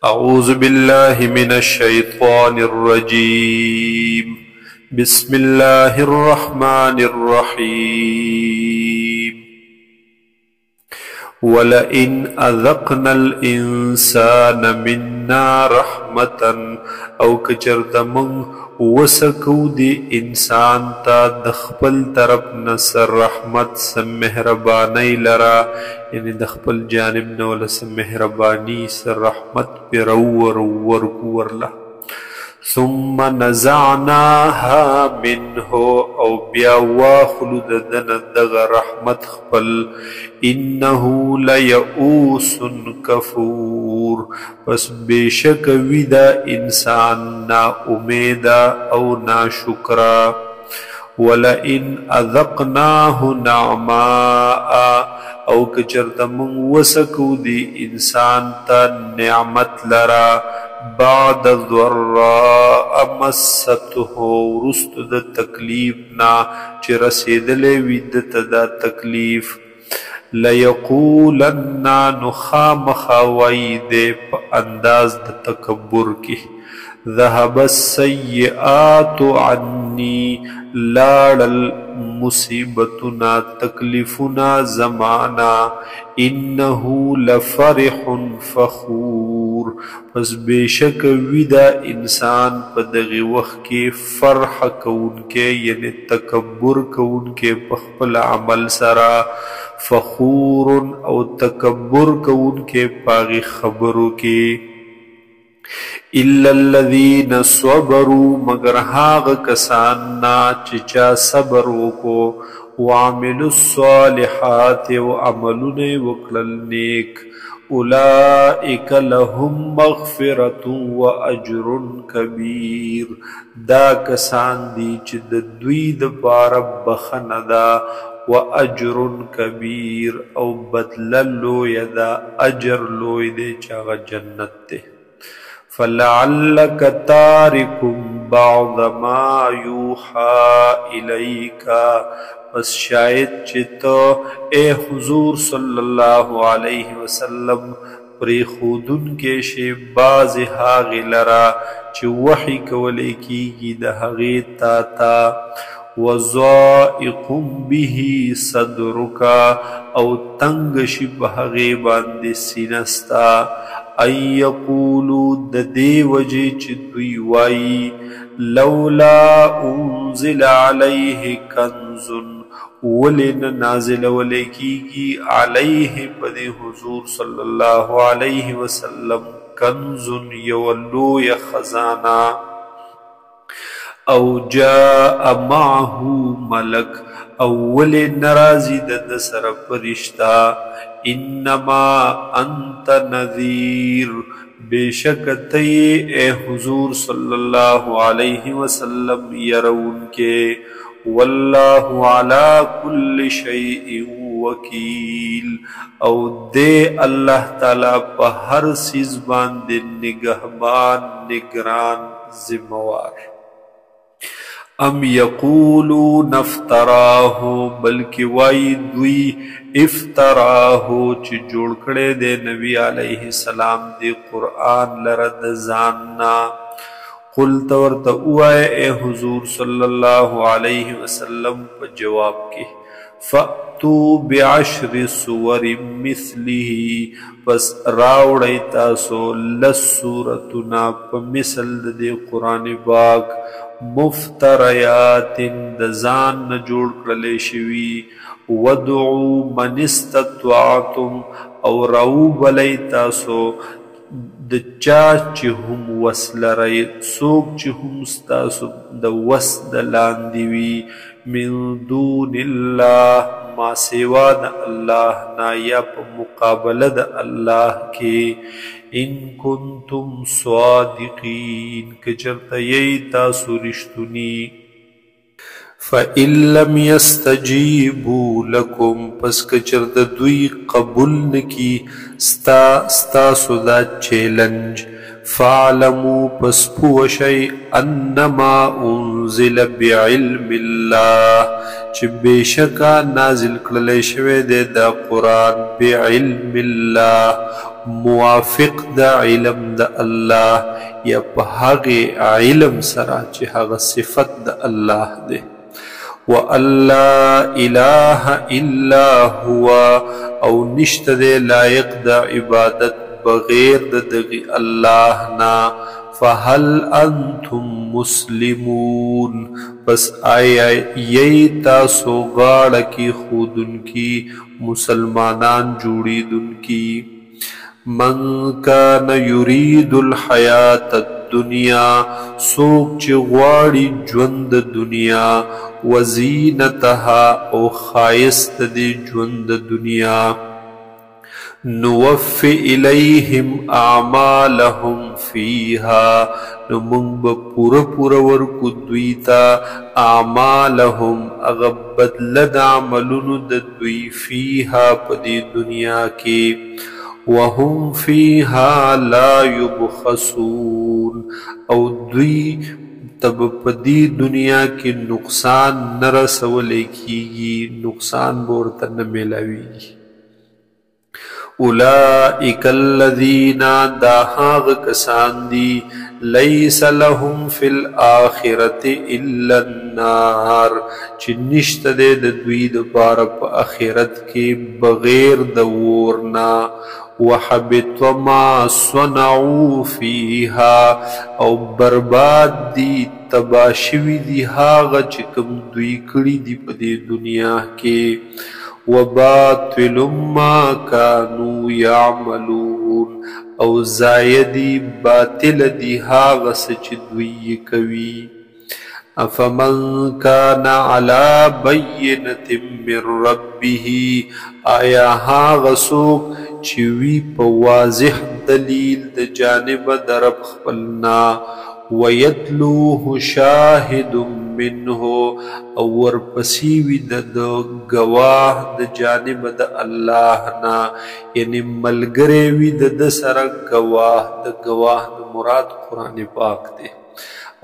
أعوذ بالله من الشيطان الرجيم. بسم الله الرحمن الرحيم. ولئن أذقنا الإنسان منا رحمة او کچرت من وسکو دی انسان تا دخپل طرف نصر رحمت سم مهربانی لرا یعنی دخپل جانب نول سم مهربانی سر رحمت پر ورکو ورلا ثم نزعناها منه او بیا واخلو ددن دغ رحمت خپل انه لیئوس کفور پس بیشک ویدا انسان نا امیدا او نا شکرا ولئن اذقناه نعماء او کچرت من وسکو دی انسان تا نعمت لرا بعد ضراء مسته رست د تکلیفنا چی رسیدلے ویدت دا تکلیف لیقولن نخام خوائد پا انداز د تکبر کی ذهب السیئات عنی لاړل مصیبتنا تکلیفنا زمانا انه لفرح فخور پس بیشک ویدا انسان پا دغی وقت کی فرح کون کے یعنی تکبر کون کے پخپل عمل سرا فخور او تکبر کون کے پاغی خبرو کی الا الذين صبروا مگر هاغ کساننا چچا صبرو کو وعملوا الصالحات وعملون وکلل نیک اولئک لهم مغفرة واجر کبیر دا کسان دی چی دوی دپار بخندا واجر کبیر او بدل لوی دا اجر لوی دے چاغ جنت دے فلعلك تارك بعض ما يوحى إليك بس شاید چتو اے حضور صلی اللہ علیہ وسلم پری خودن کے شی باز هاغی لرا چی وحی کولی کی گی دہغی تاتا وضائق به صدرک او تنگ شی بہغی باندی سینستا ان یقولو ددی وجی چی دوی وائی لولا انزل علیہ کنزن ولن نازل ولیکی علیہ پدی حضور صلی اللہ علیہ وسلم کنزن یولو یا خزانہ او جاء معه ملک اول نرازی دد سر پرشتہ انما انت نذیر بیشک تی اے حضور صلی اللہ علیہ وسلم یرون کے واللہ علی کل شیء وکیل او دے اللہ تعالی پا ہر سیز باندے نگہبان نگران ذموار ام یقولون افتراہو بلکہ وائی دوی افتراہو چی جوڑ کڑے دے نبی علیہ السلام دے قرآن لرد زاننا قل تورت اوائے اے حضور صلی اللہ علیہ وسلم پا جواب کے فَأْتُو بِعَشْرِ سُوَرٍ مِثْلِهِ پس راوڑی تاسو لس سورتنا پا مثل دے قرآن پاک مفتریات دزان نجوڑ کرلے شوی ودعو من استطاعتم او راو بلی تاسو دچا چی هم وصل رئی سوک چی هم ستاسو د وصل لاندیوی من دون اللہ ما سوا دا اللہ نا یا پا مقابل دا اللہ کے ان کنتم صادقین کچرتا یی تاسو رشتنی فَإِن لَمْ يَسْتَجِيبُوا لَكُمْ پس کچرتا دوی قبول نکی ستاسو دا چیلنج فاعلموا پس پوشی انما انزل بعلم اللہ چی بیشکا نازل کللی شوی دے دا قرآن بعلم اللہ موافق دا علم دا اللہ یا پہاگ علم سرا چی حق صفت دا اللہ دے وَأَن لَا إِلَهَ إِلَّا هُوَ او نشت دے لائق دا عبادت بغیر دا دغی اللہ نا فَهَلْ أَنْتُمْ مُسْلِمُونَ پس یہی تاسو غاڑ کی خودن کی مسلمانان جوڑی دن کی من کان یرید الحیات الدنیا سوک چی غواڑی جوند دنیا وزینتها او خائست دی جوند دنیا نوفی الیہم اعمالہم فیہا نمونگ با پورا ورکو دویتا اعمالہم اغبت لد عملون دوی فیہا پدی دنیا کی وَهُمْ فِيهَا لَا يُبْخَسُونَ او دوی تب پدی دنیا کی نقصان نرسولے کیگی نقصان بورتا نمیلاوی اولئک الذین داہاغ کسان دی لیس لهم فی الآخرت الا النار چی نشت دے دوی دبار پا آخرت کے بغیر دورنا وحبط ما صنعوا فیها او برباد دی تباشوی دی ہاغا چکم دوی کڑی دی پا دی دنیا کے وباطل ما کانو یعملون او زائدی باطل دی ہاغا سچ دوی کوی افمن کان علی بینت من ربه آیا ہاغا سوک چوی پا واضح دلیل د جانب درب خپلنا ویتلوه شاہد منه اور پسیوی د گواہ د جانب د اللہ نا یعنی ملگریوی د سر گواہ د مراد قرآن پاک دے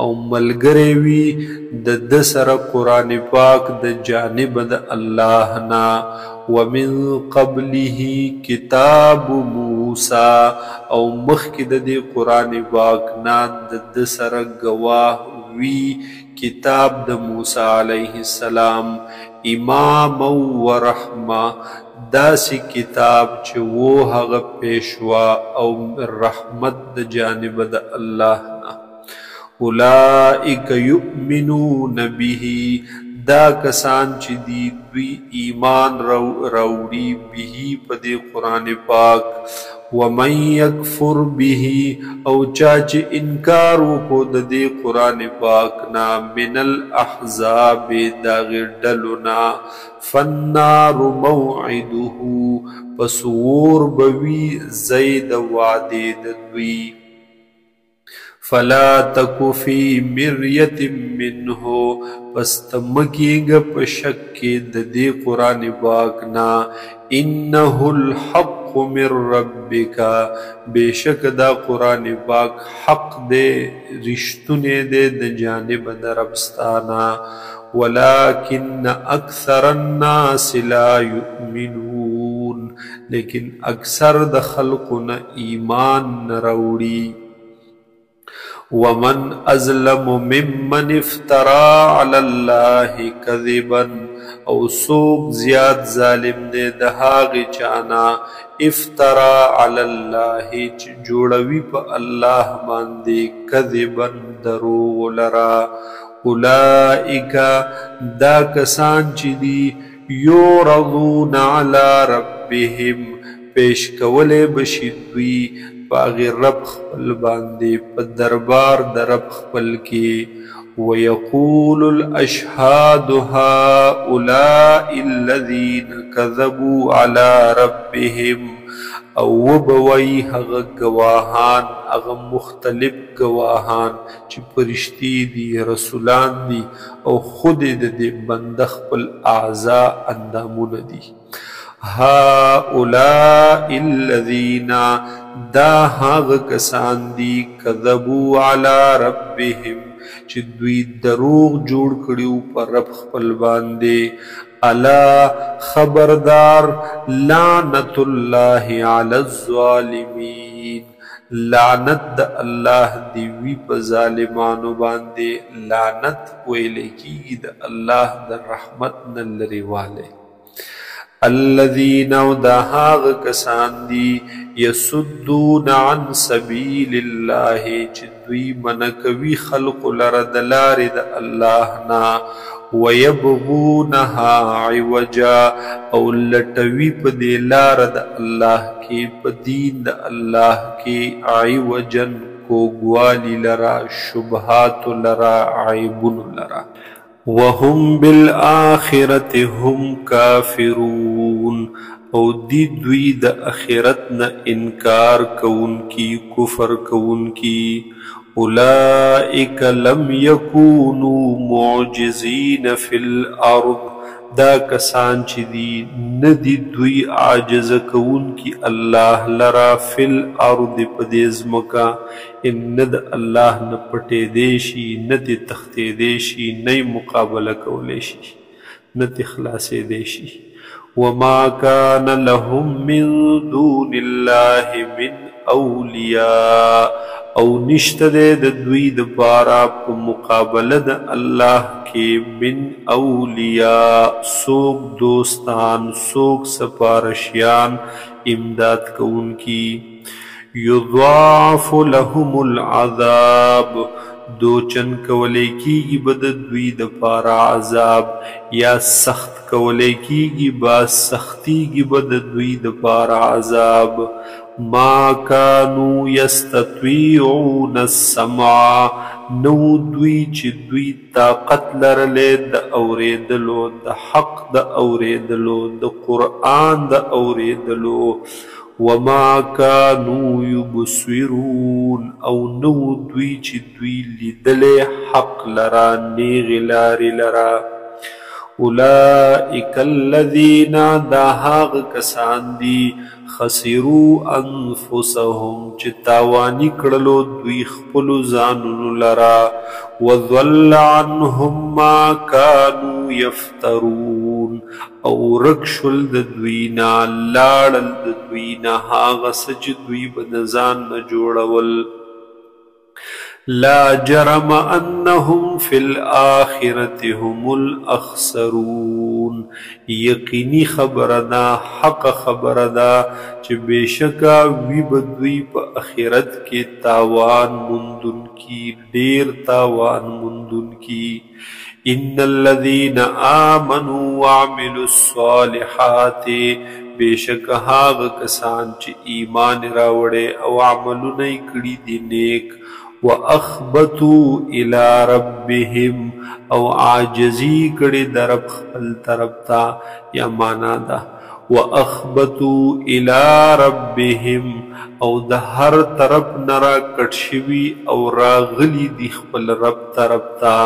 او ملگریوی د سر قرآن پاک د جانب د اللہ نا ومن قبله کتاب موسیٰ او مخکد دی قرآن پاکنا د سر گواہ وی کتاب د موسیٰ علیہ السلام امام و رحمہ داسی کتاب چه وہ حق پیشوا او رحمت د جانب د اللہ نا اولئک یؤمنون به دا کسان چی دی دوی ایمان روڑی بھی پدی قرآن پاک ومن یکفر به او چاچ انکارو کو دی قرآن پاک نا من الاحزاب داغر ڈلنا فالنار موعده پسور بوی زید وعدی دوی فلا تکو فی مریت منہو پس تمکیگ پشک ددی قرآن پاکنا انہو الحق من ربکا بے شک دا قرآن پاک حق دے رشتنے دے جانب دربستانا ولیکن اکثر الناس لا یؤمنون لیکن اکثر دا خلقنا ایمان نروڑی ومن ازلم ممن افترا علی اللہ کذبا او سوک زیاد ظالم دے دہاغ چانا افترا علی اللہ جوڑوی پا اللہ باندے کذبا دروغ لرا اولئیکا دا کسان چی دی یورضون علی ربهم پیش کولے بشدوی باغی رب خپل باندے پا دربار درب خپل کی وَيَقُولُ الْأَشْهَادُ هَؤُلَاءِ الَّذِينَ كَذَبُوا عَلَى رَبِّهِمْ او وبوئی حق گواہان اغا مختلف گواہان چی پرشتی دی رسولان دی او خود دی بندخ پل اعضاء اندامون دی هؤلاء الذین دا هاغ کسان دی کذبو علی ربهم چې دوی دروغ جوړ کړیو پر رب خپل باندې الا خبردار لعنت الله علی الظالمین لعنت د الله دی وی په ظالمانو باندې لعنت ویل کیږي د الله د رحمت نه لري والے الذين ودهاغ کسان دی یسدون عن سبیل الله چې دوی منکوي خلق لره د لارې د الله نه ويبغونها عوجا او لټوي په دې لار د الله کې په دین د الله کې عوجن کوګوالی لرا شبهات لرا عیبون لرا وهم بالآخرة هم کافرون او دی دوی د اخرت نه انکار کون کی کفر کون کی اولئک لم یکونوا معجزین فی الارض دا کسان چې دی ندی دوی عاجز کون کی الله لرا فی الارض پدیز مکا ان ند الله نه پټې دیشي ند تختې دیشي نه مقابله کولې شي نه خلاصې دیشي وما كان لهم من دون الله من اولیاء او نشته د دوی د پاره په مقابله د الله کې من اولیاء سوک دوستان سوک سپارشیان امداد کون کی یضاعف لهم العذاب دو چن کولے کیگی بد دوی د پارا عذاب یا سخت کولے کیگی با سختی گی بد دوی د پارا عذاب ما کانو یستطیعون السمع نو دوی چی دوی طاقت لرلے د اوریدلو د حق د اوریدلو د قرآن د اوریدلو وما كانوا يبصرون او نو دوی چی دوی لیدل حق لرا نیغ لاری لرا اولئک الذین دا هاغ کسان دی خسروا انفسهم چی تاوانی کڑلو دوی خپلو زانونو لرا وضل عنهم ما كانوا يفترون او رکشل د دوینا لاړل د دوینا هاغه سج دوی بنزان نه جوړول لا جرم انهم في الاخره هم الاخسرون یقینی خبردا حق خبردا چې بشکا وی بدوی په اخرت کې تاوان مندون کی ډیر تاوان مندون کی ان الذين آمنوا وعملوا الصالحات بیشک هاغ کسان چې ایمان راوړې او عملونه کړي دي نیک واخبتوا الى ربهم او عاجزی کړي در خپل طرف تا یا معنا دا واخبتوا الى ربهم او د هر طرف نرا کټشوي او راغلی دی خپل رب طرف تا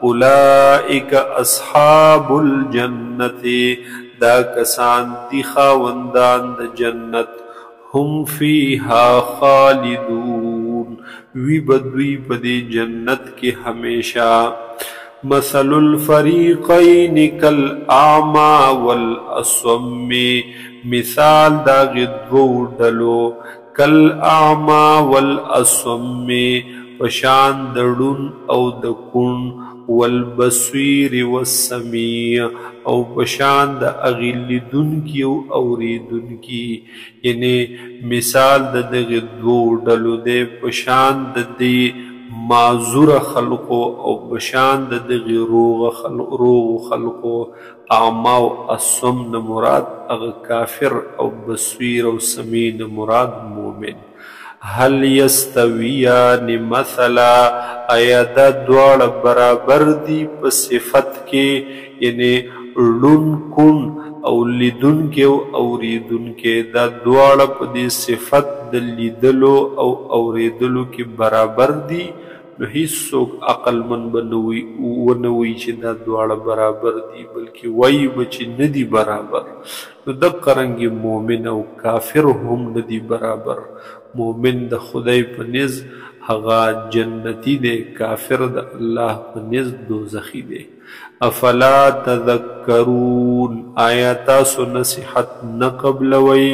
اولئک اصحاب الجنت دا کسان دی خاوندان د جنت هم فیها خالدون وی بدوی پدی جنت کی ہمیشہ مثل الفریقین کالاعمی والاصم مثال دا غدو ڈلو کالاعمی والاصم پشان دڑن او دکن والبصیر والسمیع او پشان د اغلیدن کی او اوریدن کی یعنی مثال د دغه دو ډلو د پشان د دې معذور خلقو او پشان د دغه روغ خلقو اعما او اصم نه مراد اغه کافر او بصیر او سمیع نه مراد مومن هل یستویان مثلا آیا دا دوار برابر دی پا صفت کے یعنی لن کن او لیدن کے او اوریدن کے دا دوار پا دی صفت دا لیدلو او اوریدلو کی برابر دی نو هیڅوک عقلمند به ونه وایي چې دا دواړه برابر دي، بلکې وایي به چې نه دي برابر. نو دقه رنګې مؤمن او کافر هم نه دي برابر. مؤمن د خدای په نزد هغه جنتی دی، کافر د الله په نزد دوزخي دی. افلا تذکرون، آیا تاسو نصیحت نه قبلوئ؟